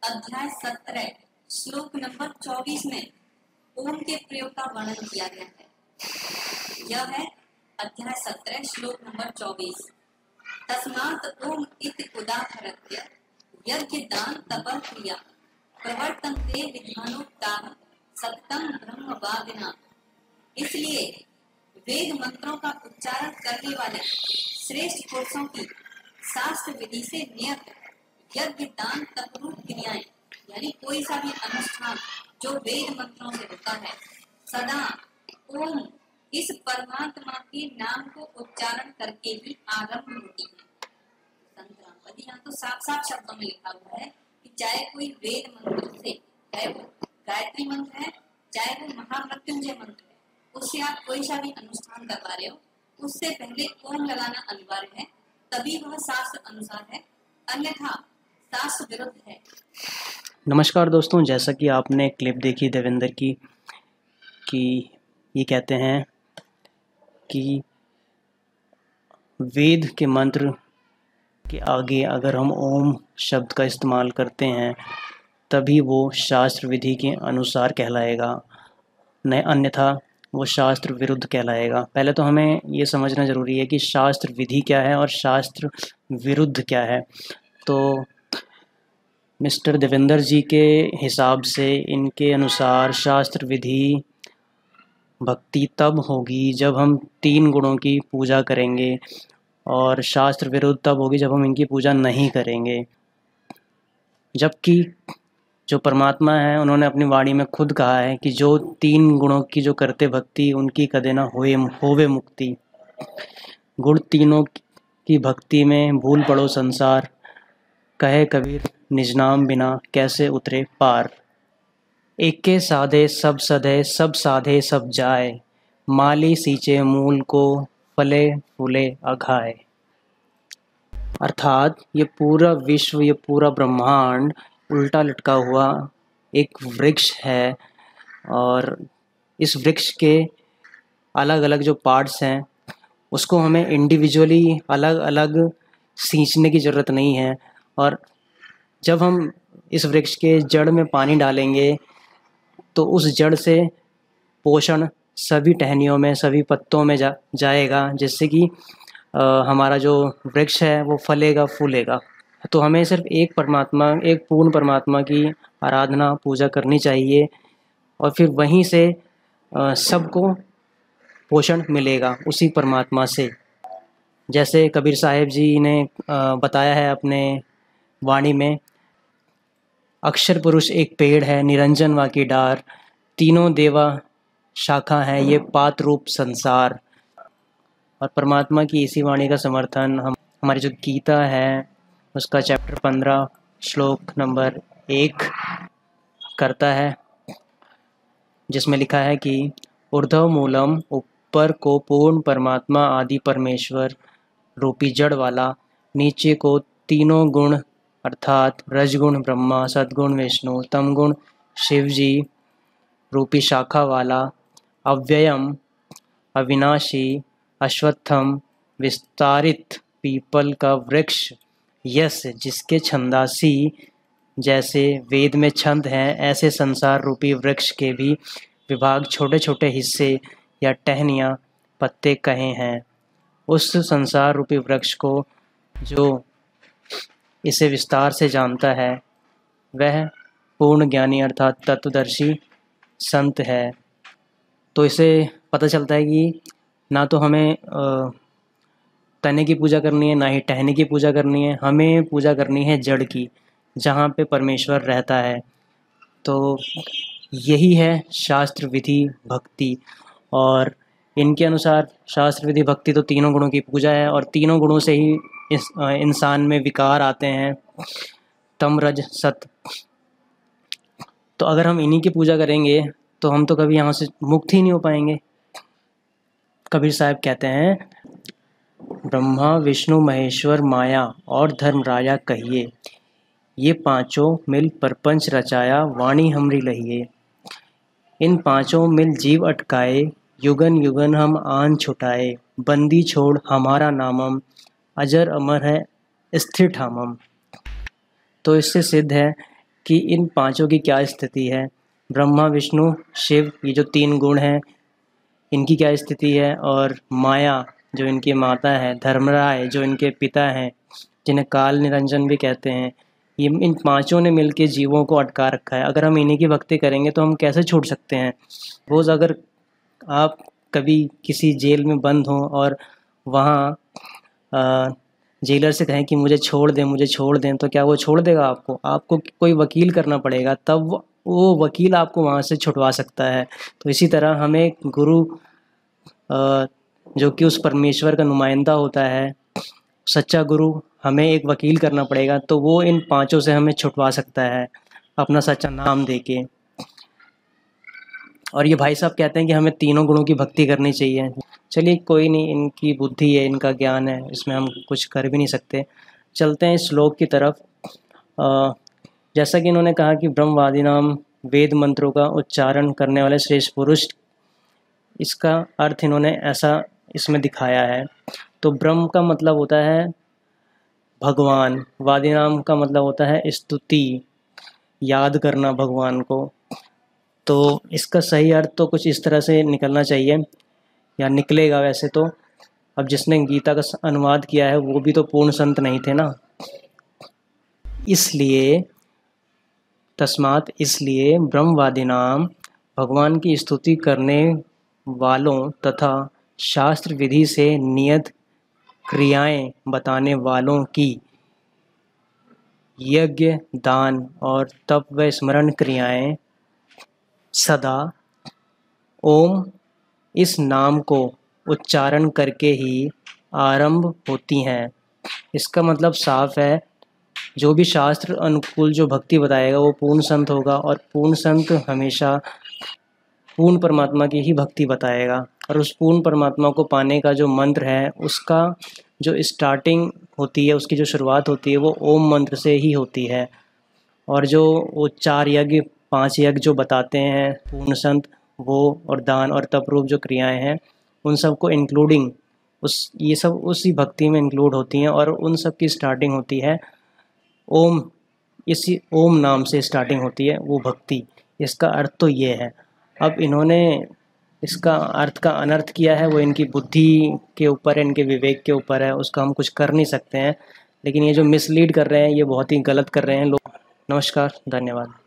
अध्याय 17 श्लोक नंबर 24 में ओम के प्रयोग का वर्णन किया गया है। यह है अध्याय 17 श्लोक नंबर 24। तस्मात् ओम इति उदाहृत्य यज्ञ दान तपः क्रिया प्रवर्तन्ते विद्वानोक्ताः सत्तं ब्रह्मवादिनाः। इसलिए वेद मंत्रों का उच्चारण करने वाले श्रेष्ठ पुरुषों की शास्त्र विधि से नियत यज्ञ दान तप रूप क्रियाएं यानी कोई सा भी अनुष्ठान जो वेद मंत्रों से होता है सदा ओम इस परमात्मा के नाम को उच्चारण करके ही आरंभ होती है। यहाँ तो साफ साफ शब्दों में लिखा हुआ है कि चाहे कोई वेद मंत्र से, चाहे वो गायत्री मंत्र है, चाहे वो महामृत्युंजय मंत्र है, उससे आप कोई सा भी अनुष्ठान करवा रहे हो, उससे पहले ओम लगाना अनिवार्य है, तभी वह शास्त्र अनुसार है, अन्यथा शास्त्र विरुद्ध है। नमस्कार दोस्तों, जैसा कि आपने क्लिप देखी देवेंद्र की कि ये कहते हैं कि वेद के मंत्र के आगे अगर हम ओम शब्द का इस्तेमाल करते हैं तभी वो शास्त्र विधि के अनुसार कहलाएगा, न अन्यथा वो शास्त्र विरुद्ध कहलाएगा। पहले तो हमें ये समझना ज़रूरी है कि शास्त्र विधि क्या है और शास्त्र विरुद्ध क्या है। तो मिस्टर देवेंद्र जी के हिसाब से, इनके अनुसार शास्त्र विधि भक्ति तब होगी जब हम 3 गुणों की पूजा करेंगे और शास्त्र विरुद्ध तब होगी जब हम इनकी पूजा नहीं करेंगे। जबकि जो परमात्मा है उन्होंने अपनी वाणी में खुद कहा है कि जो 3 गुणों की जो करते भक्ति उनकी कदे ना होवे मुक्ति। गुण तीनों की भक्ति में भूल पड़ो संसार, कहे कबीर निज नाम बिना कैसे उतरे पार। एके साधे सब सधे सब साधे सब जाए, माली सींचे मूल को फले फूले अघाए। अर्थात ये पूरा विश्व, ये पूरा ब्रह्मांड उल्टा लटका हुआ एक वृक्ष है और इस वृक्ष के अलग अलग जो पार्ट्स हैं उसको हमें इंडिविजुअली अलग अलग सींचने की ज़रूरत नहीं है। और जब हम इस वृक्ष के जड़ में पानी डालेंगे तो उस जड़ से पोषण सभी टहनियों में, सभी पत्तों में जाएगा, जिससे कि हमारा जो वृक्ष है वो फलेगा फूलेगा। तो हमें सिर्फ एक परमात्मा, एक पूर्ण परमात्मा की आराधना पूजा करनी चाहिए और फिर वहीं से सबको पोषण मिलेगा उसी परमात्मा से। जैसे कबीर साहिब जी ने बताया है अपने वाणी में, अक्षर पुरुष एक पेड़ है, निरंजन वा की डार, तीनों देवा शाखा है, ये पात रूप संसार। और परमात्मा की इसी वाणी का समर्थन हमारी जो गीता है उसका चैप्टर 15 श्लोक नंबर 1 करता है, जिसमें लिखा है कि ऊर्ध्व मूलम, ऊपर को पूर्ण परमात्मा आदि परमेश्वर रूपी जड़ वाला, नीचे को तीनों गुण अर्थात रजगुण ब्रह्मा, सद्गुण विष्णु, तमगुण शिव जी रूपी शाखा वाला, अव्ययम अविनाशी अश्वत्थम विस्तारित पीपल का वृक्ष, यस जिसके छंदासी जैसे वेद में छंद हैं ऐसे संसार रूपी वृक्ष के भी विभाग छोटे छोटे हिस्से या टहनियाँ पत्ते कहे हैं। उस संसार रूपी वृक्ष को जो इसे विस्तार से जानता है वह पूर्ण ज्ञानी अर्थात तत्वदर्शी संत है। तो इसे पता चलता है कि ना तो हमें तने की पूजा करनी है, ना ही टहनी की पूजा करनी है, हमें पूजा करनी है जड़ की, जहाँ पे परमेश्वर रहता है। तो यही है शास्त्र विधि भक्ति। और इनके अनुसार शास्त्र विधि भक्ति तो तीनों गुणों की पूजा है और तीनों गुणों से ही इस इंसान में विकार आते हैं, तम रज सत। तो अगर हम इन्हीं की पूजा करेंगे तो हम तो कभी यहाँ से मुक्त ही नहीं हो पाएंगे। कबीर साहब कहते हैं, ब्रह्मा विष्णु महेश्वर माया और धर्म राजा कहिए, ये पांचों मिल परपंच रचाया वाणी हमरी लहिए। इन पांचों मिल जीव अटकाए, युगन युगन हम आन छुटाए, बंदी छोड़ हमारा नामम, अजर अमर है स्थिर ठामम। तो इससे सिद्ध है कि इन पांचों की क्या स्थिति है। ब्रह्मा, विष्णु, शिव, ये जो 3 गुण हैं, इनकी क्या स्थिति है, और माया जो इनकी माता है, धर्मराय जो इनके पिता हैं, जिन्हें काल निरंजन भी कहते हैं, ये इन पांचों ने मिलके जीवों को अटका रखा है। अगर हम इन्हीं की भक्ति करेंगे तो हम कैसे छूट सकते हैं। रोज़ अगर आप कभी किसी जेल में बंद हों और वहाँ जेलर से कहें कि मुझे छोड़ दें, तो क्या वो छोड़ देगा आपको? आपको कोई वकील करना पड़ेगा, तब वो वकील आपको वहाँ से छुड़वा सकता है। तो इसी तरह हमें गुरु, जो कि उस परमेश्वर का नुमाइंदा होता है, सच्चा गुरु, हमें एक वकील करना पड़ेगा, तो वो इन पांचों से हमें छुड़वा सकता है अपना सच्चा नाम देके। और ये भाई साहब कहते हैं कि हमें तीनों गुणों की भक्ति करनी चाहिए। चलिए कोई नहीं, इनकी बुद्धि है, इनका ज्ञान है, इसमें हम कुछ कर भी नहीं सकते। चलते हैं इस श्लोक की तरफ। जैसा कि इन्होंने कहा कि ब्रह्मवादी नाम वेद मंत्रों का उच्चारण करने वाले श्रेष्ठ पुरुष, इसका अर्थ इन्होंने ऐसा इसमें दिखाया है। तो ब्रह्म का मतलब होता है भगवान, वादी नाम का मतलब होता है स्तुति, याद करना भगवान को। तो इसका सही अर्थ तो कुछ इस तरह से निकलना चाहिए, या निकलेगा वैसे तो। अब जिसने गीता का अनुवाद किया है वो भी तो पूर्ण संत नहीं थे ना, इसलिए तस्मात्, इसलिए ब्रह्मवादी नाम, भगवान की स्तुति करने वालों तथा शास्त्र विधि से नियत क्रियाएं बताने वालों की यज्ञ, दान और तप व स्मरण क्रियाएं सदा ओम इस नाम को उच्चारण करके ही आरंभ होती हैं। इसका मतलब साफ है, जो भी शास्त्र अनुकूल जो भक्ति बताएगा वो पूर्ण संत होगा, और पूर्ण संत हमेशा पूर्ण परमात्मा की ही भक्ति बताएगा। और उस पूर्ण परमात्मा को पाने का जो मंत्र है, उसका जो स्टार्टिंग होती है, उसकी जो शुरुआत होती है, वो ओम मंत्र से ही होती है। और जो वो 4 यज्ञ 5 यज्ञ जो बताते हैं पूर्ण संत, वो और दान और तप रूप जो क्रियाएं हैं, उन सब को इंक्लूडिंग ये सब उसी भक्ति में इंक्लूड होती हैं, और उन सब की स्टार्टिंग होती है ओम, इसी ओम नाम से स्टार्टिंग होती है वो भक्ति। इसका अर्थ तो ये है। अब इन्होंने इसका अर्थ का अनर्थ किया है, वो इनकी बुद्धि के ऊपर है, इनके विवेक के ऊपर है, उसका हम कुछ कर नहीं सकते हैं। लेकिन ये जो मिसलीड कर रहे हैं, ये बहुत ही गलत कर रहे हैं लोग। नमस्कार, धन्यवाद।